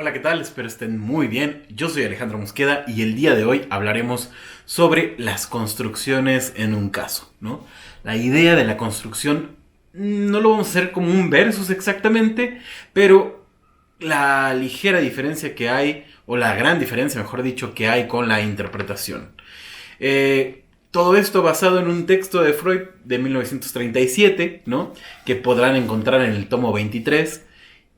Hola, ¿qué tal? Espero estén muy bien. Yo soy Alejandro Mosqueda y el día de hoy hablaremos sobre las construcciones en un caso, ¿no? La idea de la construcción no lo vamos a hacer como un versus exactamente, pero la ligera diferencia que hay, o la gran diferencia, mejor dicho, que hay con la interpretación. Todo esto basado en un texto de Freud de 1937, ¿no? Que podrán encontrar en el tomo 23.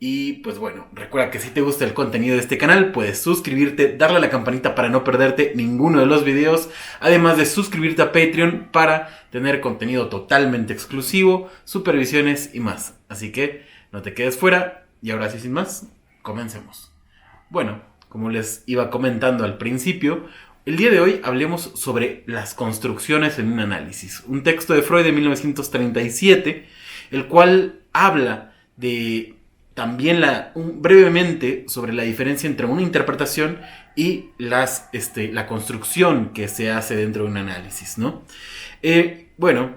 Y pues bueno, recuerda que si te gusta el contenido de este canal, puedes suscribirte, darle a la campanita para no perderte ninguno de los videos, además de suscribirte a Patreon para tener contenido totalmente exclusivo, supervisiones y más. Así que no te quedes fuera y ahora sí sin más, comencemos. Bueno, como les iba comentando al principio, el día de hoy hablemos sobre las construcciones en un análisis. Un texto de Freud de 1937, el cual habla de también brevemente sobre la diferencia entre una interpretación y la construcción que se hace dentro de un análisis, ¿no? Bueno,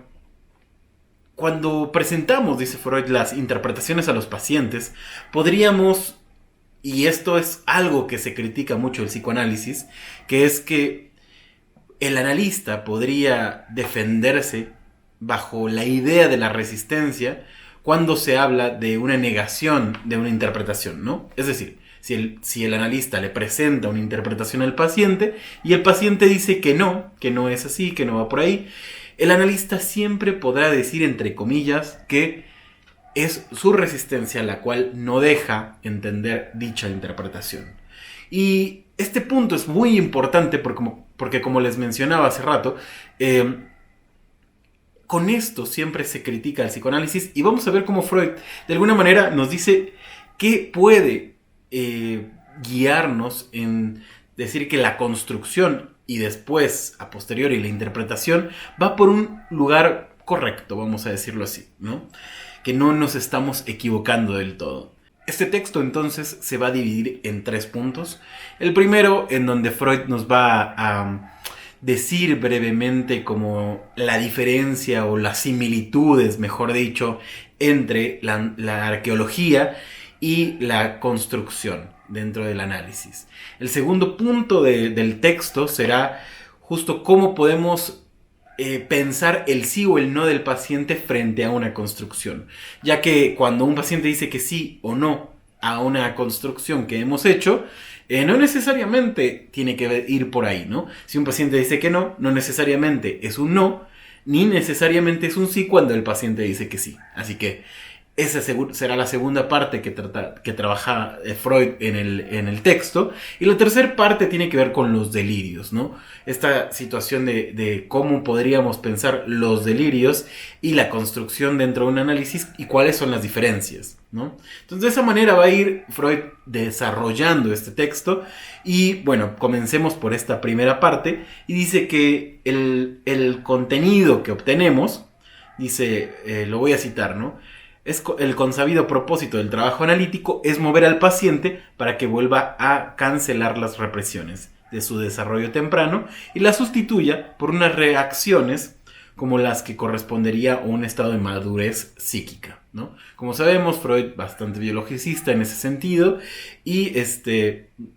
cuando presentamos, dice Freud, las interpretaciones a los pacientes, podríamos, y esto es algo que se critica mucho del psicoanálisis, que es que el analista podría defenderse bajo la idea de la resistencia cuando se habla de una negación de una interpretación, ¿no? Es decir, si el analista le presenta una interpretación al paciente y el paciente dice que no es así, que no va por ahí, el analista siempre podrá decir, entre comillas, que es su resistencia la cual no deja entender dicha interpretación. Y este punto es muy importante porque como les mencionaba hace rato, con esto siempre se critica el psicoanálisis y vamos a ver cómo Freud de alguna manera nos dice que puede guiarnos en decir que la construcción y después a posteriori la interpretación va por un lugar correcto, vamos a decirlo así, ¿no? Que no nos estamos equivocando del todo. Este texto entonces se va a dividir en 3 puntos. El primero en donde Freud nos va a decir brevemente como la diferencia o las similitudes, mejor dicho, entre la arqueología y la construcción dentro del análisis. El segundo punto del texto será justo cómo podemos pensar el sí o el no del paciente frente a una construcción, ya que cuando un paciente dice que sí o no a una construcción que hemos hecho, no necesariamente tiene que ir por ahí, ¿no? Si un paciente dice que no, no necesariamente es un no, ni necesariamente es un sí cuando el paciente dice que sí. Así que esa será la segunda parte que trabaja Freud en el texto. Y la tercera parte tiene que ver con los delirios, ¿no? Esta situación de cómo podríamos pensar los delirios y la construcción dentro de un análisis y cuáles son las diferencias, ¿no? Entonces de esa manera va a ir Freud desarrollando este texto. Y bueno, comencemos por esta primera parte. Y dice que el contenido que obtenemos, dice, lo voy a citar, ¿no? El consabido propósito del trabajo analítico es mover al paciente para que vuelva a cancelar las represiones de su desarrollo temprano y las sustituya por unas reacciones como las que correspondería a un estado de madurez psíquica, ¿no? Como sabemos, Freud, bastante biologicista en ese sentido, y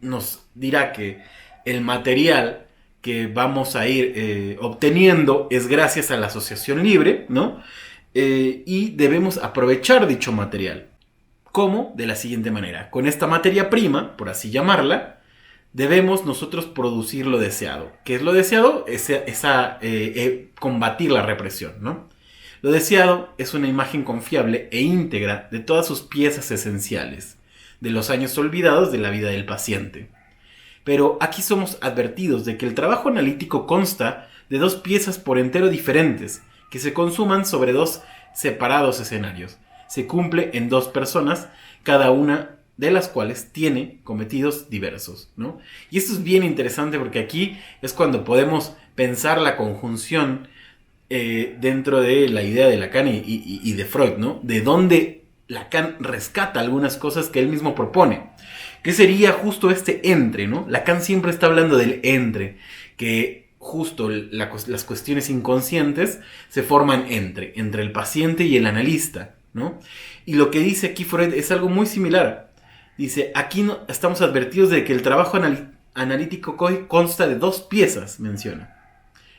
nos dirá que el material que vamos a ir obteniendo es gracias a la asociación libre, ¿no? Y debemos aprovechar dicho material. ¿Cómo? De la siguiente manera. Con esta materia prima, por así llamarla, debemos nosotros producir lo deseado. ¿Qué es lo deseado? Combatir la represión, ¿no? Lo deseado es una imagen confiable e íntegra de todas sus piezas esenciales, de los años olvidados de la vida del paciente. Pero aquí somos advertidos de que el trabajo analítico consta de 2 piezas por entero diferentes, que se consuman sobre 2 separados escenarios. Se cumple en 2 personas, cada una de las cuales tiene cometidos diversos, ¿no? Y esto es bien interesante porque aquí es cuando podemos pensar la conjunción dentro de la idea de Lacan y de Freud, ¿no? De dónde Lacan rescata algunas cosas que él mismo propone. ¿Qué sería justo este entre, ¿no? Lacan siempre está hablando del entre, que justo las cuestiones inconscientes se forman entre el paciente y el analista, ¿no? Y lo que dice aquí Freud es algo muy similar. Dice, aquí estamos advertidos de que el trabajo analítico consta de dos piezas, menciona,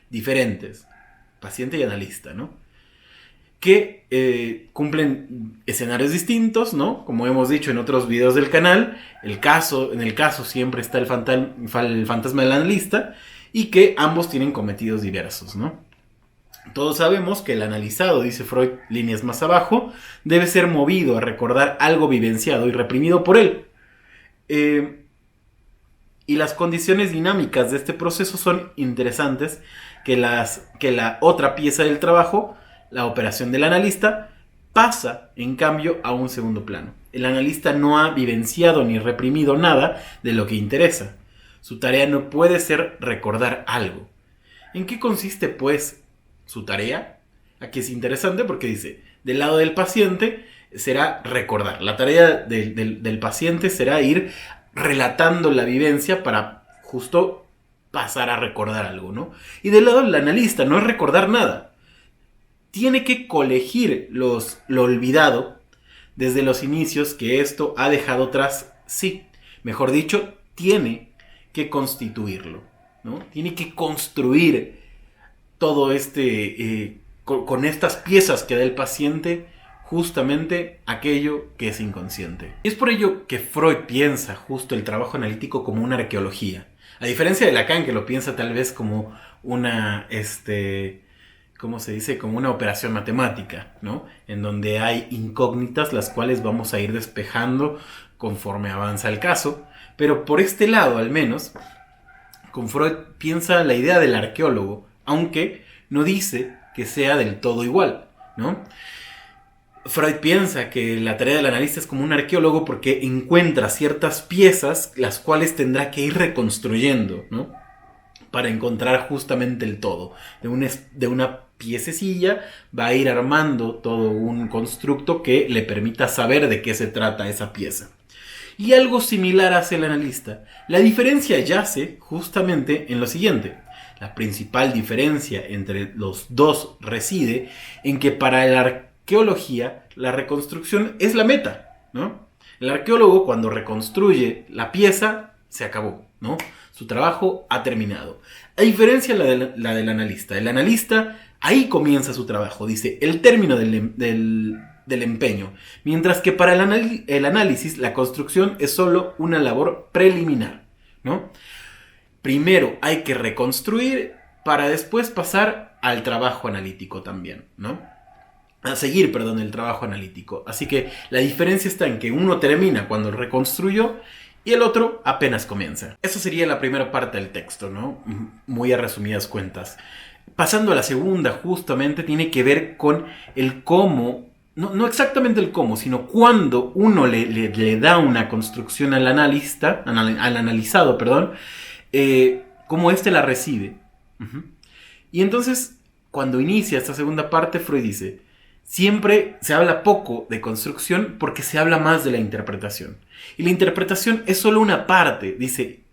diferentes, paciente y analista, ¿no? Que cumplen escenarios distintos, ¿no? Como hemos dicho en otros videos del canal, en el caso siempre está el fantasma del analista, y que ambos tienen cometidos diversos, ¿no? Todos sabemos que el analizado, dice Freud, líneas más abajo, debe ser movido a recordar algo vivenciado y reprimido por él. Y las condiciones dinámicas de este proceso son interesantes, que la otra pieza del trabajo, la operación del analista, pasa en cambio a un segundo plano. El analista no ha vivenciado ni reprimido nada de lo que interesa. Su tarea no puede ser recordar algo. ¿En qué consiste, pues, su tarea? Aquí es interesante porque dice, del lado del paciente será recordar. La tarea del paciente será ir relatando la vivencia para justo pasar a recordar algo, ¿no? Y del lado del analista no es recordar nada. Tiene que colegir lo olvidado desde los inicios que esto ha dejado tras sí. Mejor dicho, tiene que constituirlo, ¿no? Tiene que construir todo con estas piezas que da el paciente, justamente aquello que es inconsciente. Y es por ello que Freud piensa justo el trabajo analítico como una arqueología. A diferencia de Lacan, que lo piensa tal vez como una, ¿cómo se dice? Como una operación matemática, ¿no? En donde hay incógnitas las cuales vamos a ir despejando conforme avanza el caso. Pero por este lado, al menos, con Freud piensa la idea del arqueólogo, aunque no dice que sea del todo igual, ¿no? Freud piensa que la tarea del analista es como un arqueólogo porque encuentra ciertas piezas las cuales tendrá que ir reconstruyendo, ¿no? Para encontrar justamente el todo. De una piececilla va a ir armando todo un constructo que le permita saber de qué se trata esa pieza. Y algo similar hace el analista. La diferencia yace justamente en lo siguiente. La principal diferencia entre los dos reside en que para el arqueología la reconstrucción es la meta, ¿no? El arqueólogo, cuando reconstruye la pieza, se acabó, ¿no? Su trabajo ha terminado. A diferencia de la del analista. El analista, ahí comienza su trabajo, dice, el término del empeño. Mientras que para el análisis, la construcción es solo una labor preliminar, ¿no? Primero hay que reconstruir para después pasar al trabajo analítico también, ¿no? A seguir, perdón, el trabajo analítico. Así que la diferencia está en que uno termina cuando reconstruyó y el otro apenas comienza. Eso sería la primera parte del texto, ¿no? Muy a resumidas cuentas. Pasando a la segunda, justamente tiene que ver con el cómo, no exactamente el cómo, sino cuando uno le da una construcción al analista, al analizado, perdón, cómo éste la recibe. Y entonces, cuando inicia esta segunda parte, Freud dice, siempre se habla poco de construcción porque se habla más de la interpretación. Y la interpretación es solo una parte, dice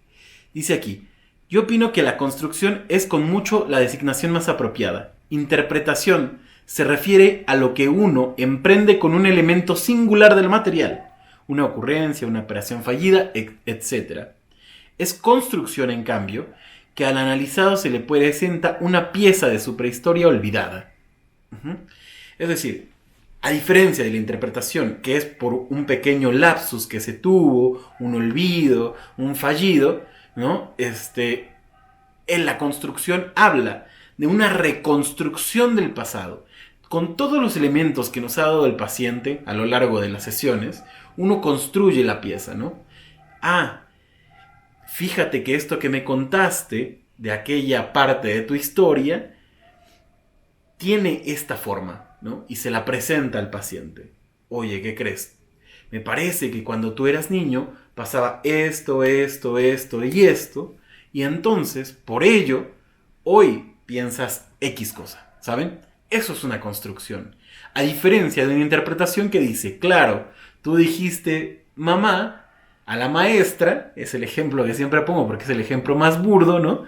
aquí. Yo opino que la construcción es con mucho la designación más apropiada. Interpretación se refiere a lo que uno emprende con un elemento singular del material, una ocurrencia, una operación fallida, etc. Es construcción, en cambio, que al analizado se le presenta una pieza de su prehistoria olvidada. Es decir, a diferencia de la interpretación, que es por un pequeño lapsus que se tuvo, un olvido, un fallido, ¿no? En la construcción habla de una reconstrucción del pasado. Con todos los elementos que nos ha dado el paciente a lo largo de las sesiones, uno construye la pieza, ¿no? Fíjate que esto que me contaste de aquella parte de tu historia tiene esta forma, ¿no? Y se la presenta al paciente. Oye, ¿qué crees? Me parece que cuando tú eras niño pasaba esto y esto, y entonces, por ello, hoy piensas X cosa, ¿saben? Eso es una construcción. A diferencia de una interpretación que dice, claro, tú dijiste mamá a la maestra, es el ejemplo que siempre pongo porque es el ejemplo más burdo, ¿no?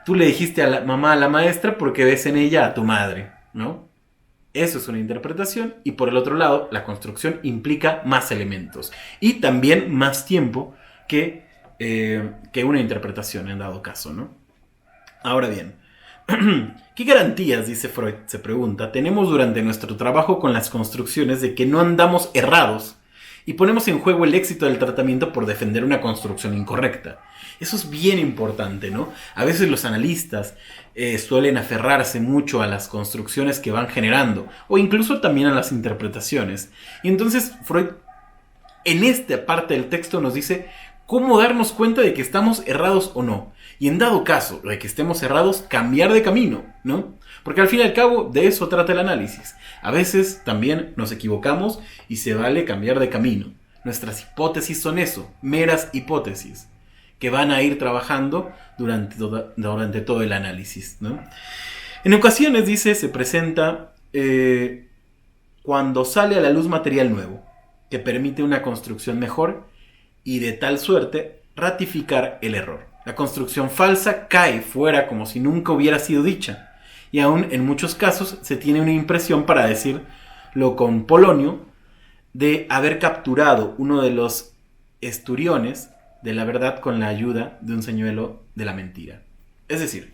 Tú le dijiste a la mamá a la maestra porque ves en ella a tu madre, ¿no? Eso es una interpretación. Y por el otro lado, la construcción implica más elementos. Y también más tiempo que una interpretación en dado caso, ¿no? Ahora bien, ¿qué garantías, dice Freud, se pregunta, tenemos durante nuestro trabajo con las construcciones de que no andamos errados y ponemos en juego el éxito del tratamiento por defender una construcción incorrecta? Eso es bien importante, ¿no? A veces los analistas suelen aferrarse mucho a las construcciones que van generando, o incluso también a las interpretaciones. Y entonces Freud, en esta parte del texto, nos dice cómo darnos cuenta de que estamos errados o no. Y en dado caso de que estemos errados, cambiar de camino, ¿no? Porque al fin y al cabo de eso trata el análisis. A veces también nos equivocamos y se vale cambiar de camino. Nuestras hipótesis son eso, meras hipótesis, que van a ir trabajando durante todo el análisis, ¿no? En ocasiones, dice, se presenta cuando sale a la luz material nuevo, que permite una construcción mejor y de tal suerte ratificar el error. La construcción falsa cae fuera como si nunca hubiera sido dicha, y aún en muchos casos se tiene una impresión, para decirlo con Polonio, de haber capturado uno de los esturiones de la verdad con la ayuda de un señuelo de la mentira. Es decir,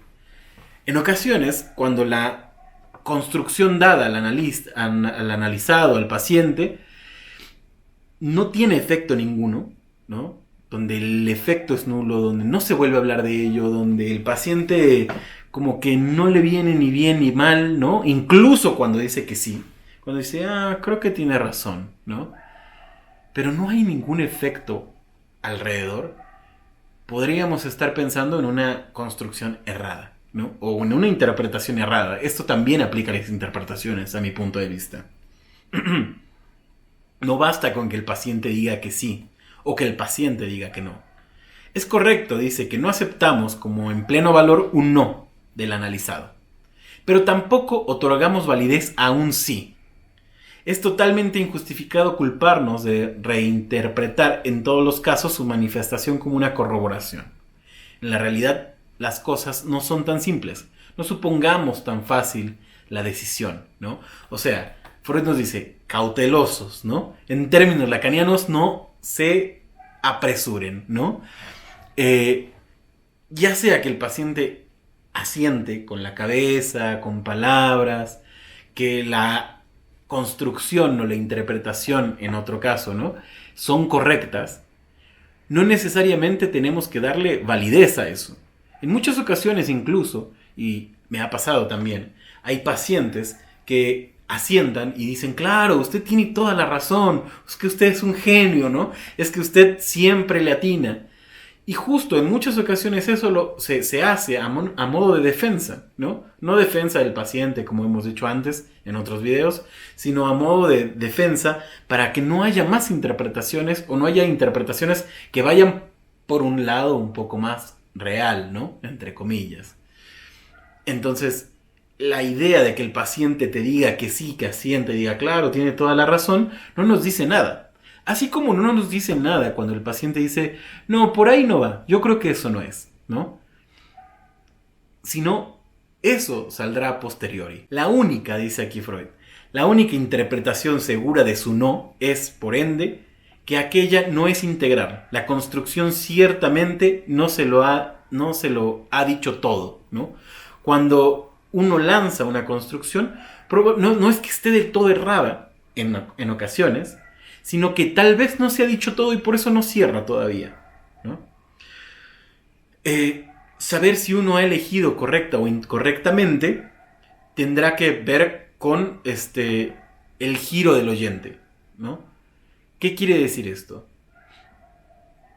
en ocasiones, cuando la construcción dada al analizado, al paciente, no tiene efecto ninguno, ¿no? Donde el efecto es nulo, donde no se vuelve a hablar de ello, donde el paciente como que no le viene ni bien ni mal, ¿no? Incluso cuando dice que sí, cuando dice, creo que tiene razón, ¿no? Pero no hay ningún efecto alrededor, podríamos estar pensando en una construcción errada, ¿no? O en una interpretación errada. Esto también aplica a las interpretaciones, a mi punto de vista. No basta con que el paciente diga que sí, o que el paciente diga que no. Es correcto, dice, que no aceptamos como en pleno valor un no del analizado, pero tampoco otorgamos validez a un sí. Es totalmente injustificado culparnos de reinterpretar en todos los casos su manifestación como una corroboración. En la realidad, las cosas no son tan simples. No supongamos tan fácil la decisión, ¿no? O sea, Freud nos dice, cautelosos, ¿no? En términos lacanianos, no se apresuren, ¿no? Ya sea que el paciente asiente con la cabeza, con palabras, que la construcción o la interpretación, en otro caso, ¿no?, son correctas, no necesariamente tenemos que darle validez a eso. En muchas ocasiones incluso, y me ha pasado también, hay pacientes que asientan y dicen, claro, usted tiene toda la razón, es que usted es un genio, ¿no? Es que usted siempre le atina. Y justo en muchas ocasiones eso se hace a modo de defensa, ¿no? No defensa del paciente, como hemos dicho antes en otros videos, sino a modo de defensa para que no haya más interpretaciones, o no haya interpretaciones que vayan por un lado un poco más real, ¿no? Entre comillas. Entonces, la idea de que el paciente te diga que sí, que asiente, diga, claro, tiene toda la razón, no nos dice nada. Así como no nos dice nada cuando el paciente dice, no, por ahí no va, yo creo que eso no es, ¿no? Sino, eso saldrá a posteriori. La única, dice aquí Freud, la única interpretación segura de su no es, por ende, que aquella no es integral. La construcción ciertamente no se lo ha dicho todo, ¿no? Cuando uno lanza una construcción, no es que esté del todo errada en ocasiones, sino que tal vez no se ha dicho todo y por eso no cierra todavía, ¿no? Saber si uno ha elegido correcta o incorrectamente tendrá que ver con el giro del oyente, ¿no? ¿Qué quiere decir esto?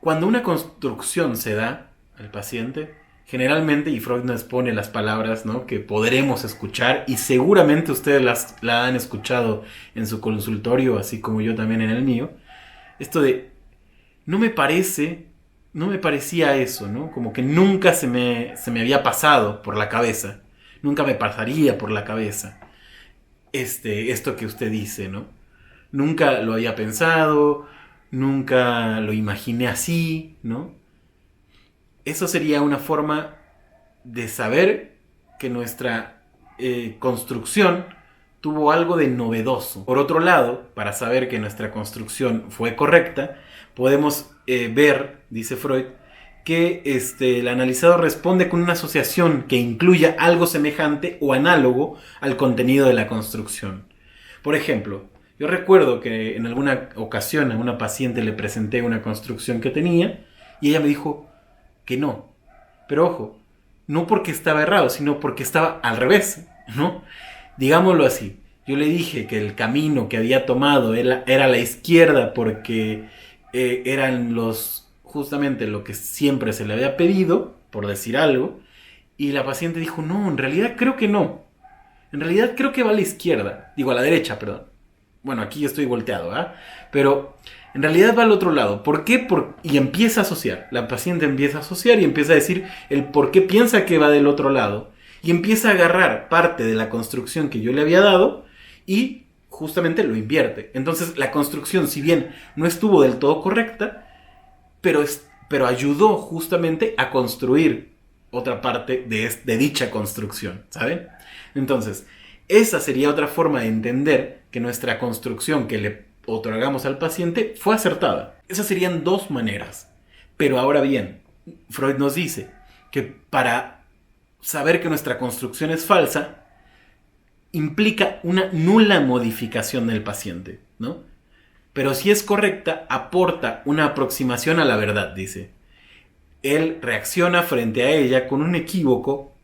Cuando una construcción se da al paciente, generalmente, y Freud nos pone las palabras, ¿no?, que podremos escuchar, y seguramente ustedes la han escuchado en su consultorio, así como yo también en el mío, esto de, no me parecía eso, ¿no? Como que nunca se me había pasado por la cabeza, nunca me pasaría por la cabeza esto que usted dice, ¿no? Nunca lo había pensado, nunca lo imaginé así, ¿no? Eso sería una forma de saber que nuestra construcción tuvo algo de novedoso. Por otro lado, para saber que nuestra construcción fue correcta, podemos ver, dice Freud, que el analizado responde con una asociación que incluya algo semejante o análogo al contenido de la construcción. Por ejemplo, yo recuerdo que en alguna ocasión a una paciente le presenté una construcción que tenía y ella me dijo que no. Pero ojo, no porque estaba errado, sino porque estaba al revés, ¿no? Digámoslo así. Yo le dije que el camino que había tomado era a la izquierda porque eran justamente lo que siempre se le había pedido, por decir algo. Y la paciente dijo, no, en realidad creo que no. En realidad creo que va a la izquierda. Digo, a la derecha, perdón. Bueno, aquí estoy volteado, ¿ah? Pero en realidad va al otro lado. ¿Por qué? Y empieza a asociar. La paciente empieza a asociar y empieza a decir el por qué piensa que va del otro lado. Y empieza a agarrar parte de la construcción que yo le había dado y justamente lo invierte. Entonces la construcción, si bien no estuvo del todo correcta, pero ayudó justamente a construir otra parte de dicha construcción, ¿saben? Entonces, esa sería otra forma de entender que nuestra construcción que le otorgamos al paciente fue acertada. Esas serían dos maneras. Pero ahora bien, Freud nos dice que para saber que nuestra construcción es falsa, implica una nula modificación del paciente, ¿no? Pero si es correcta, aporta una aproximación a la verdad, dice. Él reacciona frente a ella con un equívoco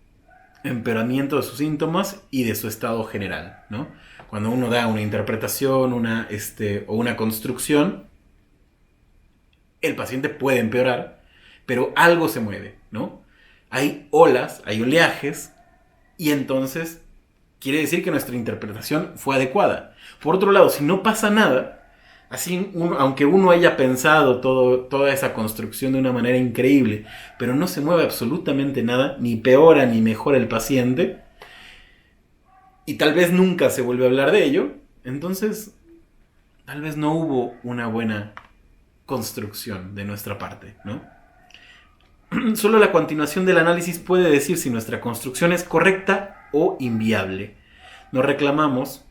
empeoramiento de sus síntomas y de su estado general, ¿no? Cuando uno da una interpretación o una construcción, el paciente puede empeorar, pero algo se mueve, ¿no? Hay olas, hay oleajes, y entonces quiere decir que nuestra interpretación fue adecuada. Por otro lado, si no pasa nada, así aunque uno haya pensado toda esa construcción de una manera increíble, pero no se mueve absolutamente nada, ni peora ni mejora el paciente, y tal vez nunca se vuelve a hablar de ello, entonces tal vez no hubo una buena construcción de nuestra parte, ¿no? Solo la continuación del análisis puede decir si nuestra construcción es correcta o inviable. No reclamamos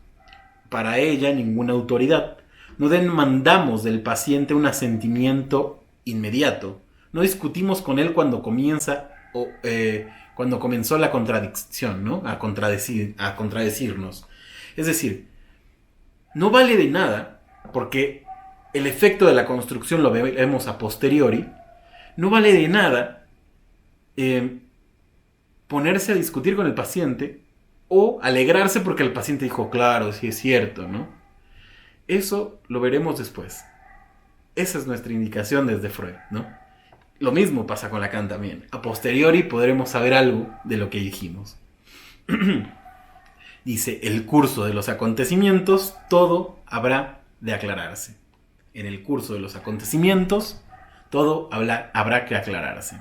para ella ninguna autoridad. No demandamos del paciente un asentimiento inmediato. No discutimos con él cuando comenzó la contradicción, ¿no? A contradecirnos. Es decir, no vale de nada, porque el efecto de la construcción lo vemos a posteriori. No vale de nada ponerse a discutir con el paciente o alegrarse porque el paciente dijo, claro, sí es cierto, ¿no? Eso lo veremos después. Esa es nuestra indicación desde Freud, ¿no? Lo mismo pasa con Lacan también. A posteriori podremos saber algo de lo que dijimos. Dice, el curso de los acontecimientos, todo habrá de aclararse. En el curso de los acontecimientos, todo habrá que aclararse.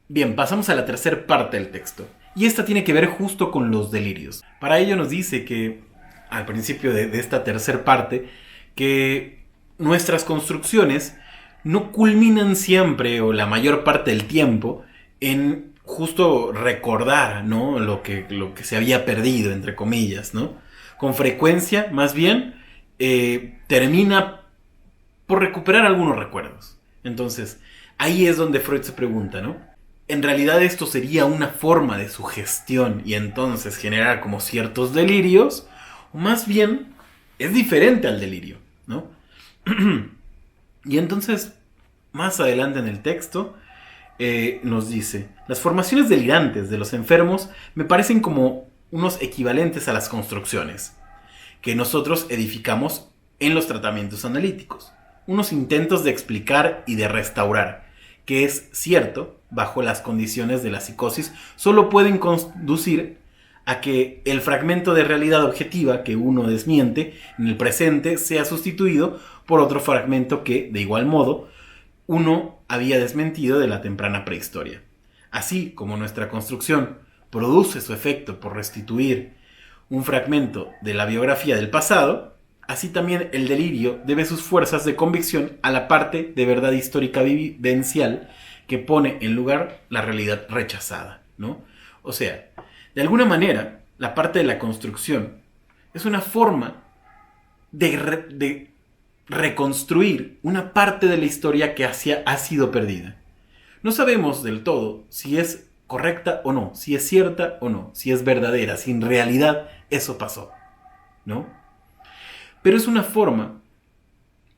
Bien, pasamos a la tercera parte del texto. Y esta tiene que ver justo con los delirios. Para ello nos dice que, al principio de esta tercera parte, que nuestras construcciones no culminan siempre o la mayor parte del tiempo en justo recordar, ¿no? lo que se había perdido, entre comillas, ¿no? Con frecuencia, más bien, termina por recuperar algunos recuerdos. Entonces, ahí es donde Freud se pregunta, ¿no? En realidad esto sería una forma de sugestión y entonces generar como ciertos delirios, o más bien es diferente al delirio, ¿no? Y entonces, más adelante en el texto, nos dice, las formaciones delirantes de los enfermos me parecen como unos equivalentes a las construcciones que nosotros edificamos en los tratamientos analíticos. Unos intentos de explicar y de restaurar, que es cierto, bajo las condiciones de la psicosis, solo pueden conducir a que el fragmento de realidad objetiva que uno desmiente en el presente sea sustituido por otro fragmento que, de igual modo, uno había desmentido de la temprana prehistoria. Así como nuestra construcción produce su efecto por restituir un fragmento de la biografía del pasado, así también el delirio debe sus fuerzas de convicción a la parte de verdad histórica vivencial que pone en lugar la realidad rechazada, ¿no? O sea, de alguna manera, la parte de la construcción Es una forma de reconstruir una parte de la historia que ha sido perdida. No sabemos del todo si es correcta o no, si es cierta o no, si es verdadera, si en realidad eso pasó, ¿no? Pero es una forma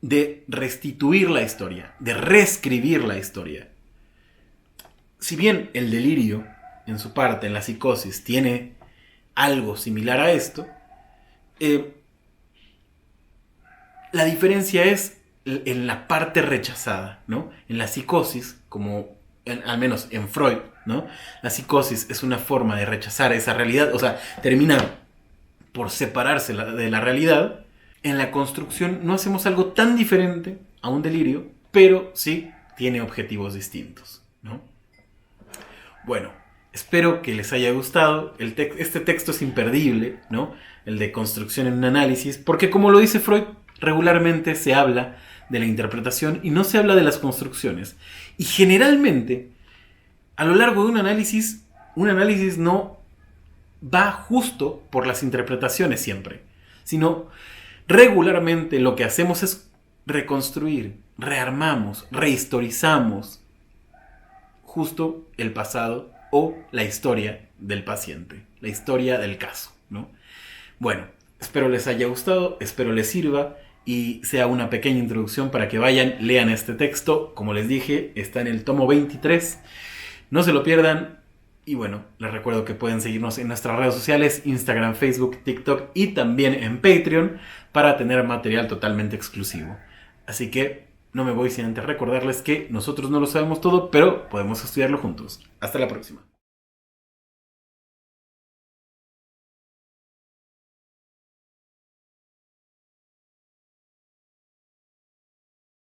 de restituir la historia, de reescribir la historia. Si bien el delirio, en su parte, en la psicosis, tiene algo similar a esto, la diferencia es en la parte rechazada, ¿no? En la psicosis, al menos en Freud, ¿no? La psicosis es una forma de rechazar esa realidad, o sea, termina por separarse de la realidad. En la construcción no hacemos algo tan diferente a un delirio, pero sí tiene objetivos distintos, ¿no? Bueno, espero que les haya gustado. Este texto es imperdible, ¿no? El de construcción en un análisis, porque como lo dice Freud, regularmente se habla de la interpretación y no se habla de las construcciones. Y generalmente, a lo largo de un análisis no va justo por las interpretaciones siempre, sino regularmente lo que hacemos es reconstruir, rearmamos, rehistorizamos justo el pasado o la historia del paciente, la historia del caso, ¿no? Bueno, espero les haya gustado, espero les sirva y sea una pequeña introducción para que vayan, lean este texto. Como les dije, está en el tomo 23. No se lo pierdan. Y bueno, les recuerdo que pueden seguirnos en nuestras redes sociales, Instagram, Facebook, TikTok y también en Patreon para tener material totalmente exclusivo. Así que no me voy sin antes recordarles que nosotros no lo sabemos todo, pero podemos estudiarlo juntos. Hasta la próxima.